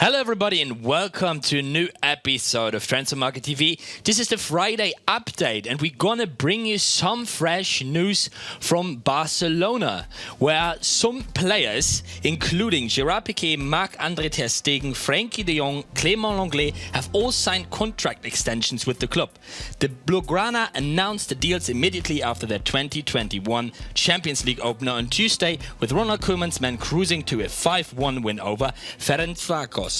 Hello everybody and welcome to a new episode of Transfermarkt TV. This is the Friday update and we're gonna bring you some fresh news from Barcelona, where some players, including Gerard Piqué, Marc-André ter Stegen, Frenkie de Jong, Clément Lenglet, have all signed contract extensions with the club. The Blaugrana announced the deals immediately after their 2021 Champions League opener on Tuesday, with Ronald Koeman's men cruising to a 5-1 win over Ferencváros.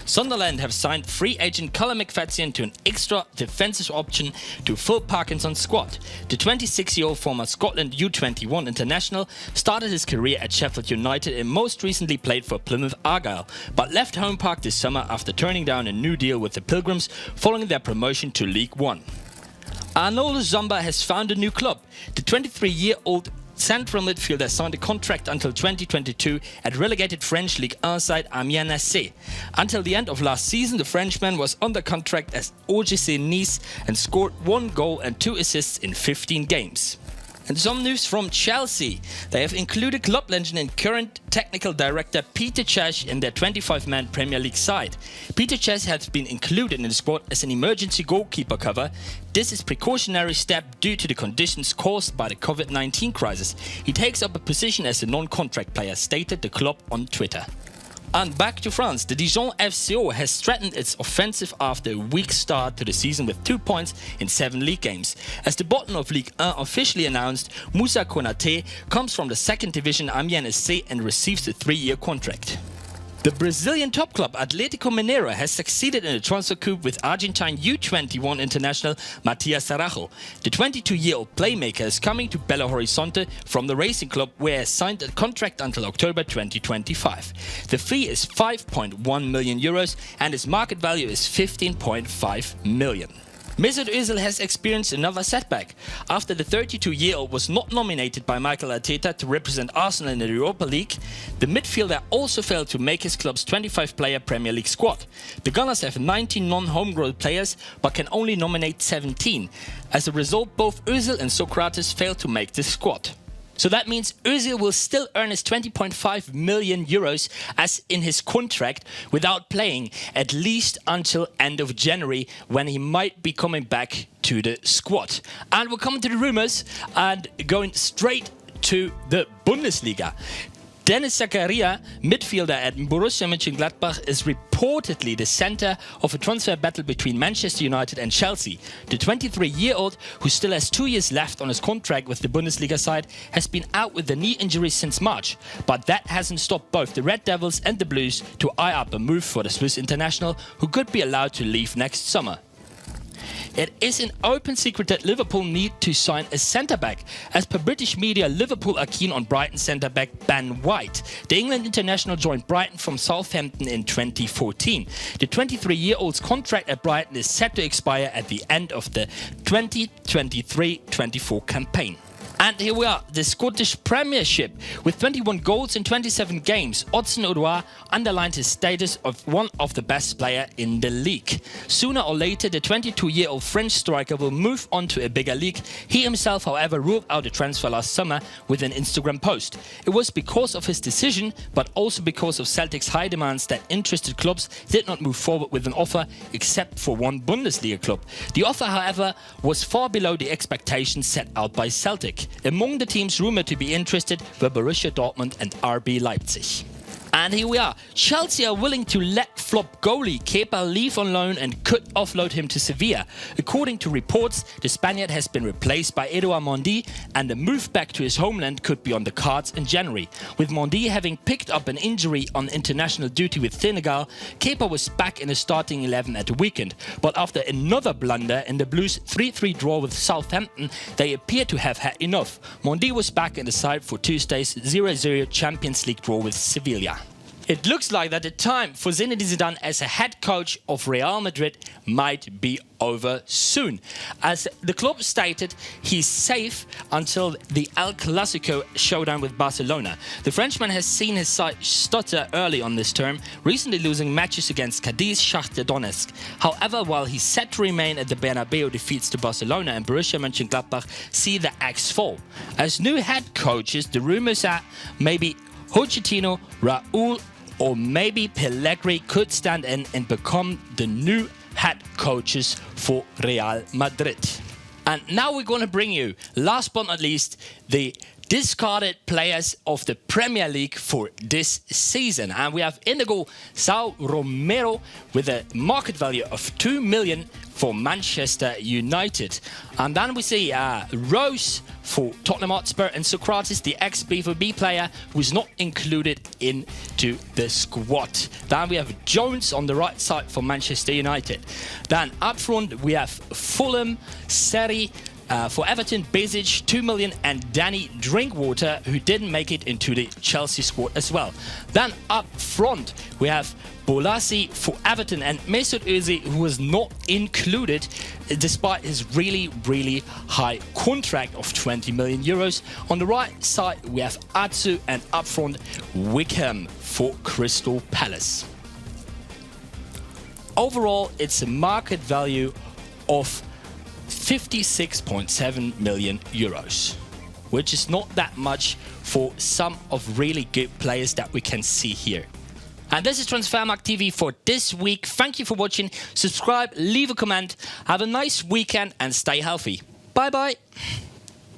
Sunderland have signed free agent Callum McFadzean to an extra defensive option to full Parkinson's squad. The 26-year-old former Scotland U21 international started his career at Sheffield United and most recently played for Plymouth Argyle, but left Home Park this summer after turning down a new deal with the Pilgrims following their promotion to League One. Arnaud Zamba has found a new club. The 23-year-old central midfielder signed a contract until 2022 at relegated French Ligue 1 side Amiens. Until the end of last season, the Frenchman was under contract as OGC Nice and scored 1 goal and 2 assists in 15 games. And some news from Chelsea. They have included club legend and current technical director Peter Cech in their 25-man Premier League side. Peter Cech has been included in the squad as an emergency goalkeeper cover. This is a precautionary step due to the conditions caused by the COVID-19 crisis. He takes up a position as a non-contract player, stated the club on Twitter. And back to France, the Dijon FCO has strengthened its offensive after a weak start to the season with 2 points in 7 league games. As the bottom of Ligue 1 officially announced, Moussa Konaté comes from the second division Amiens SC and receives a 3-year contract. The Brazilian top club Atletico Mineiro has succeeded in a transfer coup with Argentine U21 international Matias Araujo. The 22-year-old playmaker is coming to Belo Horizonte from the Racing Club, where he signed a contract until October 2025. The fee is €5.1 million and his market value is €15.5 million. Mesut Özil has experienced another setback. After the 32-year-old was not nominated by Mikel Arteta to represent Arsenal in the Europa League, the midfielder also failed to make his club's 25-player Premier League squad. The Gunners have 19 non-homegrown players but can only nominate 17. As a result, both Özil and Sokratis failed to make the squad. So that means Özil will still earn his €20.5 million as in his contract without playing at least until end of January, when he might be coming back to the squad. And we're coming to the rumours and going straight to the Bundesliga. Dennis Zakaria, midfielder at Borussia Mönchengladbach, is reportedly the centre of a transfer battle between Manchester United and Chelsea. The 23-year-old, who still has 2 years left on his contract with the Bundesliga side, has been out with a knee injury since March, but that hasn't stopped both the Red Devils and the Blues to eye up a move for the Swiss international, who could be allowed to leave next summer. It is an open secret that Liverpool need to sign a centre-back. As per British media, Liverpool are keen on Brighton centre-back Ben White. The England international joined Brighton from Southampton in 2014. The 23-year-old's contract at Brighton is set to expire at the end of the 2023-24 campaign. And here we are, the Scottish Premiership. With 21 goals in 27 games, Hudson-Odoi underlined his status of one of the best players in the league. Sooner or later, the 22-year-old French striker will move on to a bigger league. He himself, however, ruled out a transfer last summer with an Instagram post. It was because of his decision, but also because of Celtic's high demands, that interested clubs did not move forward with an offer, except for one Bundesliga club. The offer, however, was far below the expectations set out by Celtic. Among the teams rumoured to be interested were Borussia Dortmund and RB Leipzig. And here we are. Chelsea are willing to let flop goalie Kepa leave on loan and could offload him to Sevilla. According to reports, the Spaniard has been replaced by Edouard Mendy, and a move back to his homeland could be on the cards in January. With Mendy having picked up an injury on international duty with Senegal, Kepa was back in the starting 11 at the weekend. But after another blunder in the Blues' 3-3 draw with Southampton, they appear to have had enough. Mendy was back in the side for Tuesday's 0-0 Champions League draw with Sevilla. It looks like that the time for Zinedine Zidane as a head coach of Real Madrid might be over soon. As the club stated, he's safe until the El Clasico showdown with Barcelona. The Frenchman has seen his side stutter early on this term, recently losing matches against Cadiz, Shakhtar Donetsk. However, while he's set to remain at the Bernabeu, defeats to Barcelona and Borussia Mönchengladbach see the axe fall. As new head coaches, the rumours are maybe Pochettino, Raúl or maybe Pellegrini could stand in and become the new head coaches for Real Madrid. And now we're going to bring you, last but not least, the discarded players of the Premier League for this season. And we have in the goal Sao Romero with a market value of 2 million for Manchester United. And then we see Rose for Tottenham Hotspur and Sokratis, the ex-BVB player, who is not included into the squad. Then we have Jones on the right side for Manchester United. Then up front we have Fulham, Seri, for Everton, Bezic, 2 million, and Danny Drinkwater, who didn't make it into the Chelsea squad as well. Then up front, we have Bolasie for Everton and Mesut Özil, who was not included despite his really, really high contract of 20 million euros. On the right side, we have Atsu, and up front, Wickham for Crystal Palace. Overall, it's a market value of 56.7 million euros, which is not that much for some of really good players that we can see here. And this is Transfermarkt TV for this week. Thank you for watching. Subscribe, leave a comment, have a nice weekend and stay healthy. Bye bye.